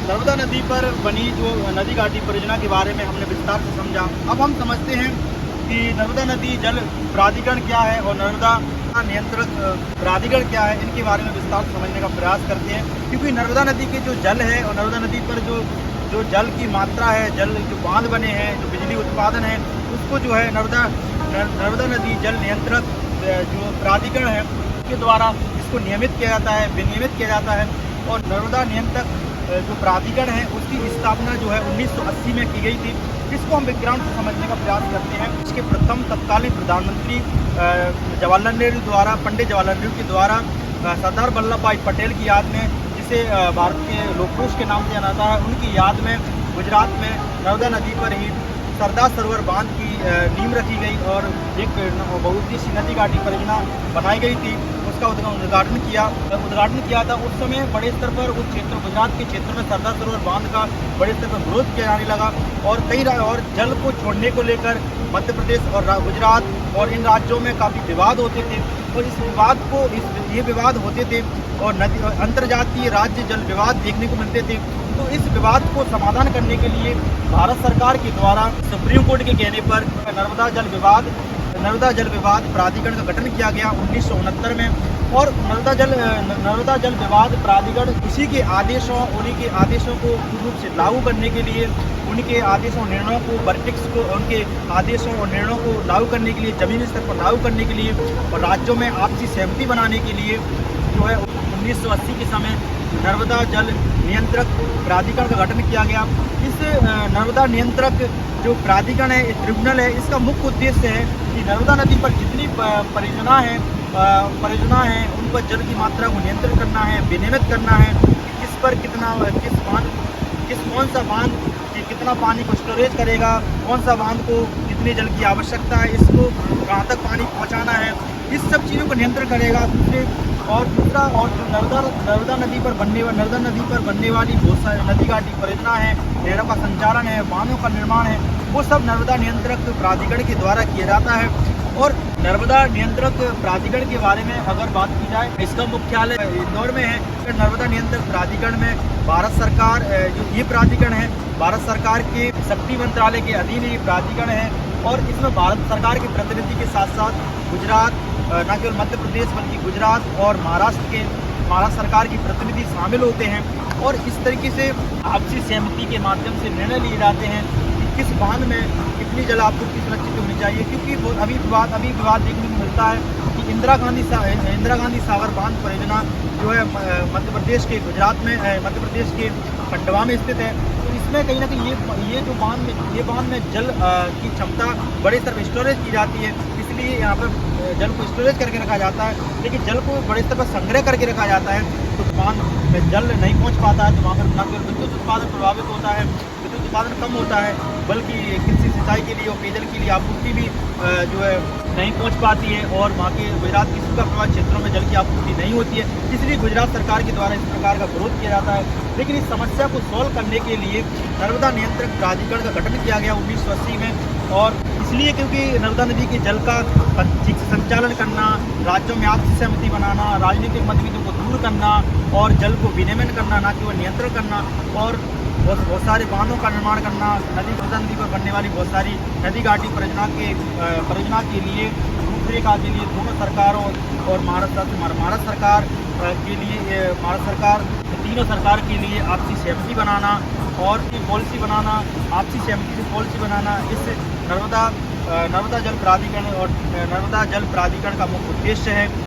नर्मदा नदी पर बनी जो नदी घाटी परियोजना के बारे में हमने विस्तार से समझा। अब हम समझते हैं कि नर्मदा नदी जल प्राधिकरण क्या है और नर्मदा नियंत्रक प्राधिकरण क्या है, इनके बारे में विस्तार से समझने का प्रयास करते हैं। क्योंकि नर्मदा नदी के जो जल है और नर्मदा नदी पर जो जल की मात्रा है, जल जो बांध बने हैं, जो बिजली उत्पादन है, उसको जो है नर्मदा नदी जल नियंत्रक जो प्राधिकरण है उसके द्वारा इसको नियमित किया जाता है, विनियमित किया जाता है। और नर्मदा नियंत्रक जो प्राधिकरण है उसकी स्थापना जो है 1980 में की गई थी। इसको हम विज्ञान से समझने का प्रयास करते हैं। इसके प्रथम तत्कालीन प्रधानमंत्री जवाहरलाल नेहरू द्वारा, पंडित जवाहरलाल नेहरू के द्वारा सरदार वल्लभ भाई पटेल की याद में, जिसे भारत के लोक पुरुष के नाम से जाना जाता है, उनकी याद में गुजरात में नर्मदा नदी पर ही सरदार सरोवर बांध की नींव रखी गई और एक बहुउद्देशीय नदी घाटी परियोजना बनाई गई थी। उसका उद्घाटन किया था। उस समय बड़े स्तर पर उस क्षेत्र, गुजरात के क्षेत्र में सरदार सरोवर बांध का बड़े स्तर पर विरोध किया जाने लगा और और जल को छोड़ने को लेकर मध्य प्रदेश और गुजरात और इन राज्यों में काफ़ी विवाद होते थे। और ये विवाद होते थे और अंतर्जातीय राज्य जल विवाद देखने को मिलते थे। तो इस विवाद को समाधान करने के लिए भारत सरकार के द्वारा सुप्रीम कोर्ट के कहने पर नर्मदा जल विवाद प्राधिकरण का गठन किया गया 1969 में। और नर्मदा जल विवाद प्राधिकरण उन्हीं के आदेशों को पूर्ण रूप से लागू करने के लिए, उनके आदेशों और निर्णयों को उनके आदेशों और निर्णयों को लागू करने के लिए, जमीनी स्तर पर लागू करने के लिए और राज्यों में आपसी सहमति बनाने के लिए जो है 1980 के समय नर्मदा जल नियंत्रक प्राधिकरण का गठन किया गया। इस नर्मदा नियंत्रक जो प्राधिकरण है, ट्रिब्यूनल है, इसका मुख्य उद्देश्य है कि नर्मदा नदी पर जितनी परियोजना है उन पर जल की मात्रा को नियंत्रित करना है, विनियमित करना है। किस पर कौन सा बांध कितना पानी को स्टोरेज करेगा, कौन सा बांध को कितने जल की आवश्यकता है, इसको कहाँ तक पानी पहुँचाना है, इस सब चीज़ों को नियंत्रण करेगा। दूसरा जो नर्मदा नदी पर बनने वाली बहुत सारी नदी घाटी परियोजना है, नहरों का संचालन है, बांधों का निर्माण है, वो सब नर्मदा नियंत्रक प्राधिकरण के द्वारा किया जाता है। और नर्मदा नियंत्रक प्राधिकरण के बारे में अगर बात की जाए, इसका मुख्यालय इंदौर में है। नर्मदा नियंत्रक प्राधिकरण में भारत सरकार जो ये प्राधिकरण है, भारत सरकार के शक्ति मंत्रालय के अधीन ये प्राधिकरण है। और इसमें भारत सरकार के प्रतिनिधि के साथ साथ गुजरात, न केवल मध्य प्रदेश बल्कि गुजरात और महाराष्ट्र सरकार की प्रतिनिधि शामिल होते हैं। और इस तरीके से आपसी सहमति के माध्यम से निर्णय लिए जाते हैं कि किस बांध में कितनी जल आपूर्ति सुनिश्चित होनी चाहिए। क्योंकि अभी विवाद देखने को मिलता है कि इंदिरा गांधी सागर बांध परियोजना जो है मध्य प्रदेश के खंडवा में स्थित है। तो इसमें कहीं ना कहीं ये बांध में जल की क्षमता बड़े स्तर पर स्टोरेज की जाती है, इसलिए यहाँ पर जल को स्टोरेज करके रखा जाता है। लेकिन जल को बड़े स्तर पर संग्रह करके रखा जाता है, तो बांध में जल नहीं पहुँच पाता है, तो वहाँ पर न केवल विद्युत उत्पादन प्रभावित होता है, विद्युत उत्पादन कम होता है, बल्कि कृषि सिंचाई के लिए और पेयजल के लिए आपूर्ति भी जो है नहीं पहुंच पाती है। और वहाँ के गुजरात की सूखा प्रभावित क्षेत्रों में जल की आपूर्ति नहीं होती है, इसलिए गुजरात सरकार के द्वारा इस प्रकार का विरोध किया जाता है। लेकिन इस समस्या को सॉल्व करने के लिए नर्मदा नियंत्रक प्राधिकरण का गठन किया गया 1980 में। और इसलिए क्योंकि नर्मदा नदी के जल का ठीक से संचालन करना, राज्यों में आपसी सहमति बनाना, राजनीतिक मतभेदों को दूर करना और जल को विनियमन करना, न केवल नियंत्रण करना, और बहुत सारे बांधों का निर्माण करना, नर्मदा नदी पर बनने वाली बहुत सारी नदी घाटी परियोजना के लिए रूपरेखा के लिए दोनों सरकारों और भारत सरकार तीनों सरकार के लिए आपसी सहमति बनाना और पॉलिसी बनाना, आपसी सहमति से पॉलिसी बनाना, इस नर्मदा जल प्राधिकरण का मुख्य उद्देश्य है।